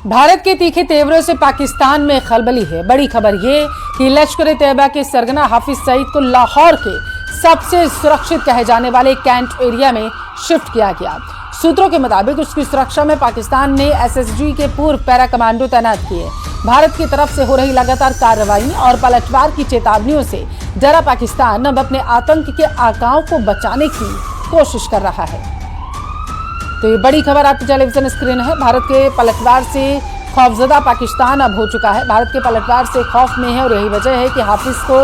भारत के तीखे तेवरों से पाकिस्तान में खलबली है। बड़ी खबर ये कि लश्कर-ए-तैयबा के सरगना हाफिज सईद को लाहौर के सबसे सुरक्षित कहे जाने वाले कैंट एरिया में शिफ्ट किया गया। सूत्रों के मुताबिक उसकी सुरक्षा में पाकिस्तान ने एसएसजी के पूर्व पैरा कमांडो तैनात किए। भारत की तरफ से हो रही लगातार कार्रवाई और पलटवार की चेतावनियों से डरा पाकिस्तान अब अपने आतंक के आकाओं को बचाने की कोशिश कर रहा है। तो ये बड़ी खबर आपकी टेलीविजन स्क्रीन है। भारत के पलटवार से खौफजदा पाकिस्तान अब हो चुका है। भारत के पलटवार से खौफ में है और यही वजह है कि हाफिज को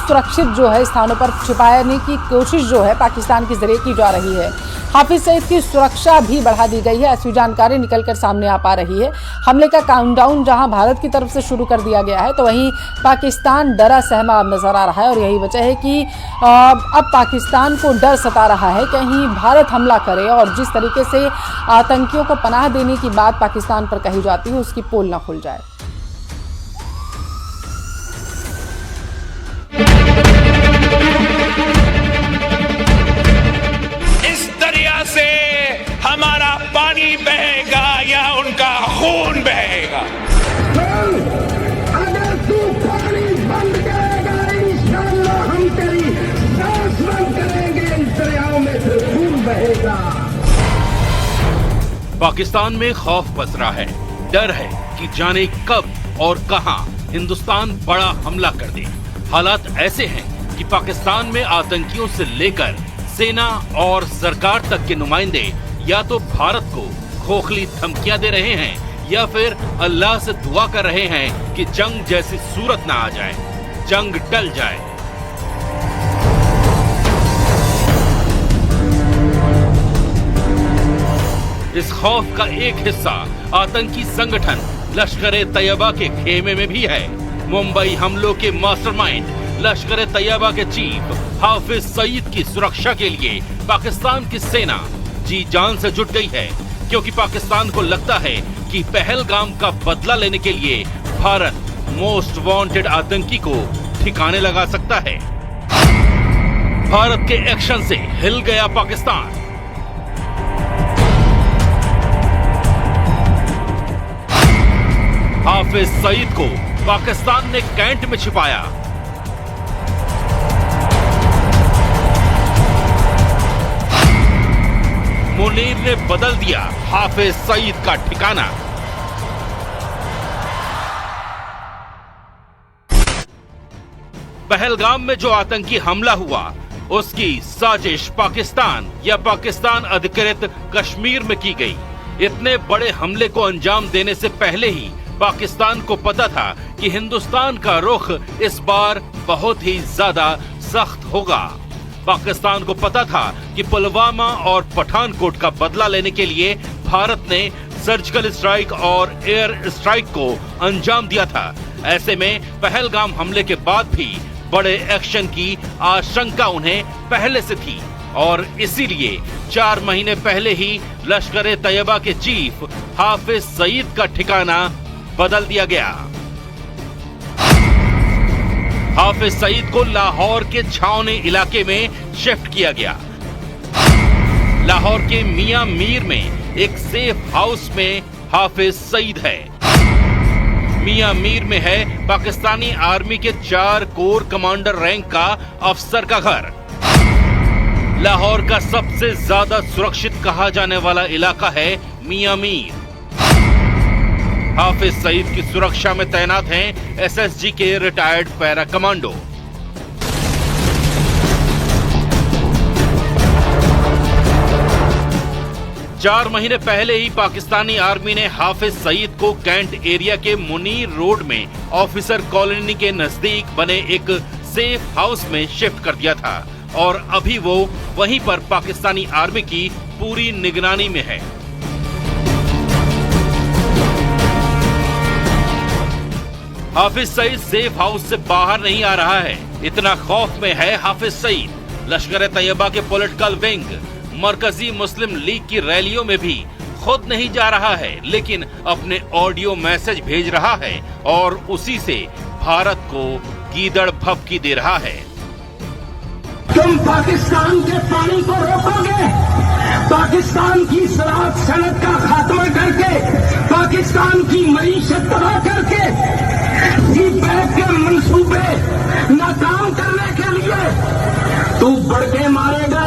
सुरक्षित जो है स्थानों पर छिपाने की कोशिश जो है पाकिस्तान के जरिए की जा रही है। हाफिज सईद की सुरक्षा भी बढ़ा दी गई है, ऐसी जानकारी निकलकर सामने आ पा रही है। हमले का काउंटडाउन जहां भारत की तरफ से शुरू कर दिया गया है, तो वहीं पाकिस्तान डरा सहमा अब नजर आ रहा है और यही वजह है कि अब पाकिस्तान को डर सता रहा है कहीं भारत हमला करे और जिस तरीके से आतंकियों को पनाह देने की बात पाकिस्तान पर कही जाती है उसकी पोल न खुल जाए। से हमारा पानी बहेगा या उनका खून बहेगा। अगर तू पानी बंद करेगा इंशाअल्लाह हम तेरी सांस बंद करेंगे, इस दरियाओं में से खून बहेगा। पाकिस्तान में खौफ पसरा है, डर है कि जाने कब और कहां हिंदुस्तान बड़ा हमला कर दे। हालात ऐसे हैं कि पाकिस्तान में आतंकियों से लेकर सेना और सरकार तक के नुमाइंदे या तो भारत को खोखली धमकियां दे रहे हैं या फिर अल्लाह से दुआ कर रहे हैं कि जंग जैसी सूरत ना आ जाए, जंग टल जाए। इस खौफ का एक हिस्सा आतंकी संगठन लश्कर-ए-तैयबा के खेमे में भी है। मुंबई हमलों के मास्टरमाइंड लश्कर-ए-तैयबा के चीफ हाफिज सईद की सुरक्षा के लिए पाकिस्तान की सेना जी जान से जुट गई है, क्योंकि पाकिस्तान को लगता है कि पहलगाम का बदला लेने के लिए भारत मोस्ट वांटेड आतंकी को ठिकाने लगा सकता है। भारत के एक्शन से हिल गया पाकिस्तान। हाफिज सईद को पाकिस्तान ने कैंट में छिपाया। मुनीर ने बदल दिया हाफिज सईद का ठिकाना। पहलगाम में जो आतंकी हमला हुआ उसकी साजिश पाकिस्तान या पाकिस्तान अधिकृत कश्मीर में की गई। इतने बड़े हमले को अंजाम देने से पहले ही पाकिस्तान को पता था कि हिंदुस्तान का रुख इस बार बहुत ही ज्यादा सख्त होगा। पाकिस्तान को पता था कि पुलवामा और पठानकोट का बदला लेने के लिए भारत ने सर्जिकल स्ट्राइक और एयर स्ट्राइक को अंजाम दिया था। ऐसे में पहलगाम हमले के बाद भी बड़े एक्शन की आशंका उन्हें पहले से थी और इसीलिए 4 महीने पहले ही लश्कर-ए-तैयबा के चीफ हाफिज सईद का ठिकाना बदल दिया गया। हाफिज सईद को लाहौर के छावनी इलाके में शिफ्ट किया गया। लाहौर के मियां मीर में एक सेफ हाउस में हाफिज सईद है। मियां मीर में है पाकिस्तानी आर्मी के 4 कोर कमांडर रैंक का अफसर का घर। लाहौर का सबसे ज्यादा सुरक्षित कहा जाने वाला इलाका है मियां मीर। हाफिज सईद की सुरक्षा में तैनात हैं एसएसजी के रिटायर्ड पैरा कमांडो। चार महीने पहले ही पाकिस्तानी आर्मी ने हाफिज सईद को कैंट एरिया के मुनीर रोड में ऑफिसर कॉलोनी के नजदीक बने एक सेफ हाउस में शिफ्ट कर दिया था और अभी वो वहीं पर पाकिस्तानी आर्मी की पूरी निगरानी में है। हाफिज सईद सेफ हाउस से बाहर नहीं आ रहा है, इतना खौफ में है हाफिज सईद। लश्कर-ए-तैयबा के पॉलिटिकल विंग मरकजी मुस्लिम लीग की रैलियों में भी खुद नहीं जा रहा है, लेकिन अपने ऑडियो मैसेज भेज रहा है और उसी से भारत को गीदड़ भभकी दे रहा है। तुम पाकिस्तान के पानी को रोकोगे, पाकिस्तान की शराब सनद का खात्मा करके पाकिस्तान पाकिस्तान की मईशत तबाह करके सीपैक के मंसूबे नाकाम करने के लिए तू बढ़ के मारेगा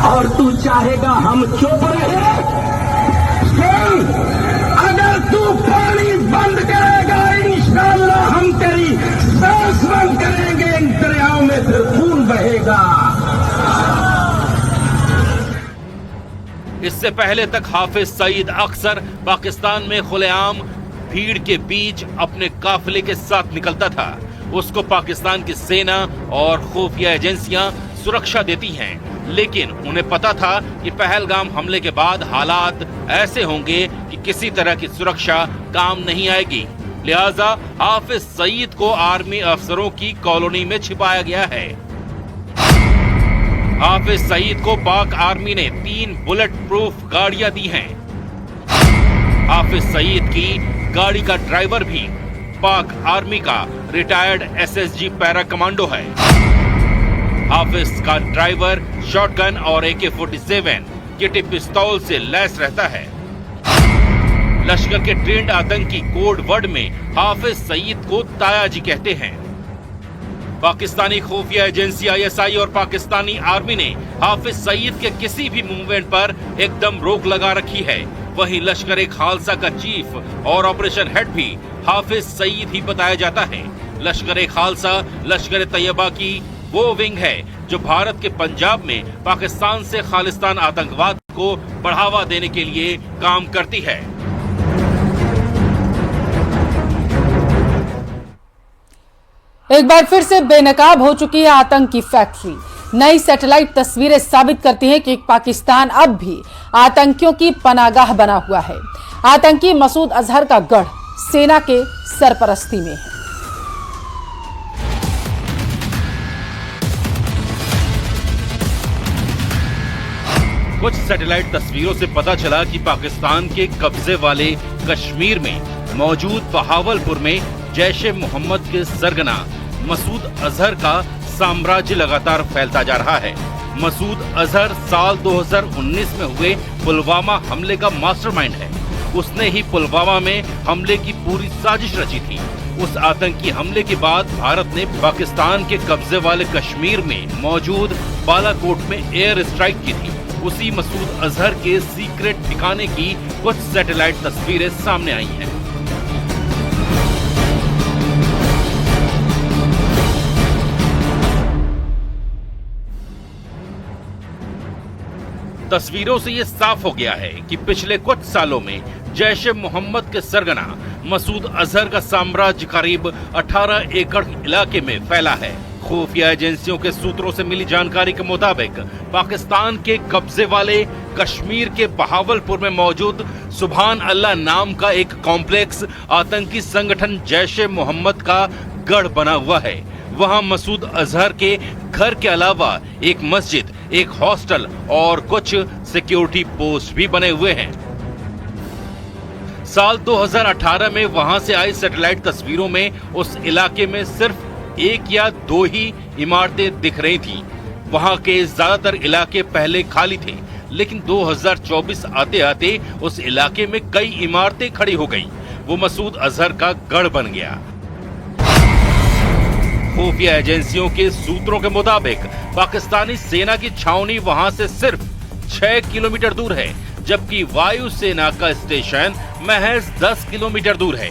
और तू चाहेगा हम चुप रहे। सुन, अगर तू पानी बंद करेगा इंशाअल्लाह हम तेरी सांस बंद करेंगे, इन दरियाओं में फिर खून बहेगा। इससे पहले तक हाफिज सईद अक्सर पाकिस्तान में खुलेआम भीड़ के बीच अपने काफिले के साथ निकलता था। उसको पाकिस्तान की सेना और खुफिया एजेंसियां सुरक्षा देती हैं, लेकिन उन्हें पता था कि पहलगाम हमले के बाद हालात ऐसे होंगे कि किसी तरह की सुरक्षा काम नहीं आएगी। लिहाजा हाफिज सईद को आर्मी अफसरों की कॉलोनी में छिपाया गया है। हाफिज सईद को पाक आर्मी ने 3 बुलेट प्रूफ गाड़ियां दी हैं। हाफिज सईद की गाड़ी का ड्राइवर भी पाक आर्मी का रिटायर्ड एसएसजी पैरा कमांडो है। हाफिज का ड्राइवर शॉटगन और AK-47 किटी पिस्तौल से लैस रहता है। लश्कर के ट्रेंड आतंकी कोड वर्ड में हाफिज सईद को तायाजी कहते हैं। पाकिस्तानी खुफिया एजेंसी ISI और पाकिस्तानी आर्मी ने हाफिज सईद के किसी भी मूवमेंट पर एकदम रोक लगा रखी है। वहीं लश्कर ए खालसा का चीफ और ऑपरेशन हेड भी हाफिज सईद ही बताया जाता है। लश्कर ए खालसा लश्कर ए तैयबा की वो विंग है जो भारत के पंजाब में पाकिस्तान से खालिस्तान आतंकवाद को बढ़ावा देने के लिए काम करती है। एक बार फिर से बेनकाब हो चुकी है आतंकी फैक्ट्री। नई सैटेलाइट तस्वीरें साबित करती हैं कि पाकिस्तान अब भी आतंकियों की पनागाह बना हुआ है। आतंकी मसूद अजहर का गढ़ सेना के सरपरस्ती में है। कुछ सैटेलाइट तस्वीरों से पता चला कि पाकिस्तान के कब्जे वाले कश्मीर में मौजूद बहावलपुर में जैश ए मोहम्मद के सरगना मसूद अजहर का साम्राज्य लगातार फैलता जा रहा है। मसूद अजहर साल 2019 में हुए पुलवामा हमले का मास्टरमाइंड है। उसने ही पुलवामा में हमले की पूरी साजिश रची थी। उस आतंकी हमले के बाद भारत ने पाकिस्तान के कब्जे वाले कश्मीर में मौजूद बालाकोट में एयर स्ट्राइक की थी। उसी मसूद अजहर के सीक्रेट ठिकाने की कुछ सैटेलाइट तस्वीरें सामने आई हैं। तस्वीरों से ये साफ हो गया है कि पिछले कुछ सालों में जैश ए मोहम्मद के सरगना मसूद अजहर का साम्राज्य करीब 18 एकड़ इलाके में फैला है। खुफिया एजेंसियों के सूत्रों से मिली जानकारी के मुताबिक पाकिस्तान के कब्जे वाले कश्मीर के बहावलपुर में मौजूद सुभान अल्लाह नाम का एक कॉम्प्लेक्स आतंकी संगठन जैश ए मोहम्मद का गढ़ बना हुआ है। वहां मसूद अजहर के घर के अलावा एक मस्जिद, एक हॉस्टल और कुछ सिक्योरिटी पोस्ट भी बने हुए हैं। साल 2018 में वहां से आई सैटेलाइट तस्वीरों में उस इलाके में सिर्फ 1 या 2 ही इमारतें दिख रही थी। वहां के ज्यादातर इलाके पहले खाली थे, लेकिन 2024 आते आते उस इलाके में कई इमारतें खड़ी हो गईं। वो मसूद अजहर का गढ़ बन गया। खुफिया एजेंसियों के सूत्रों के मुताबिक पाकिस्तानी सेना की छावनी वहां से सिर्फ 6 किलोमीटर दूर है, जबकि वायु सेना का स्टेशन महज 10 किलोमीटर दूर है।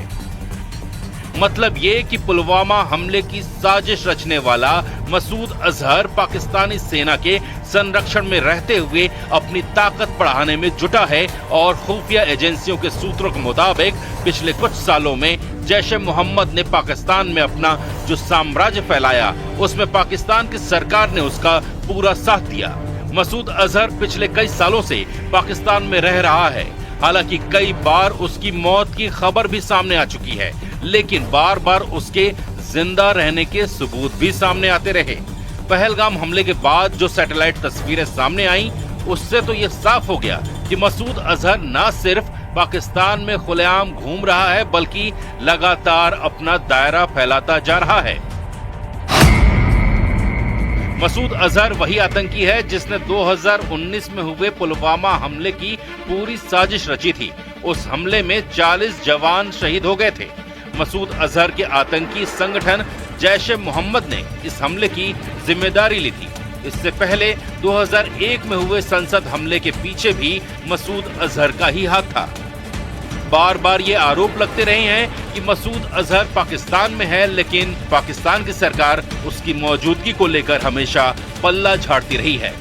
मतलब ये कि पुलवामा हमले की साजिश रचने वाला मसूद अजहर पाकिस्तानी सेना के संरक्षण में रहते हुए अपनी ताकत बढ़ाने में जुटा है। और खुफिया एजेंसियों के सूत्रों के मुताबिक पिछले कुछ सालों में जैश ए मोहम्मद ने पाकिस्तान में अपना जो साम्राज्य फैलाया, उसमें पाकिस्तान की सरकार ने उसका पूरा साथ दिया। मसूद अजहर पिछले कई सालों से पाकिस्तान में रह रहा है। हालांकि कई बार उसकी मौत की खबर भी सामने आ चुकी है, लेकिन बार बार उसके जिंदा रहने के सबूत भी सामने आते रहे। पहलगाम हमले के बाद जो सैटेलाइट तस्वीरें सामने आई, उससे तो ये साफ हो गया कि मसूद अजहर न सिर्फ पाकिस्तान में खुलेआम घूम रहा है, बल्कि लगातार अपना दायरा फैलाता जा रहा है। मसूद अजहर वही आतंकी है जिसने 2019 में हुए पुलवामा हमले की पूरी साजिश रची थी। उस हमले में 40 जवान शहीद हो गए थे। मसूद अजहर के आतंकी संगठन जैश ए मोहम्मद ने इस हमले की जिम्मेदारी ली थी। इससे पहले 2001 में हुए संसद हमले के पीछे भी मसूद अजहर का ही हाथ था। बार बार ये आरोप लगते रहे हैं कि मसूद अजहर पाकिस्तान में है, लेकिन पाकिस्तान की सरकार उसकी मौजूदगी को लेकर हमेशा पल्ला झाड़ती रही है।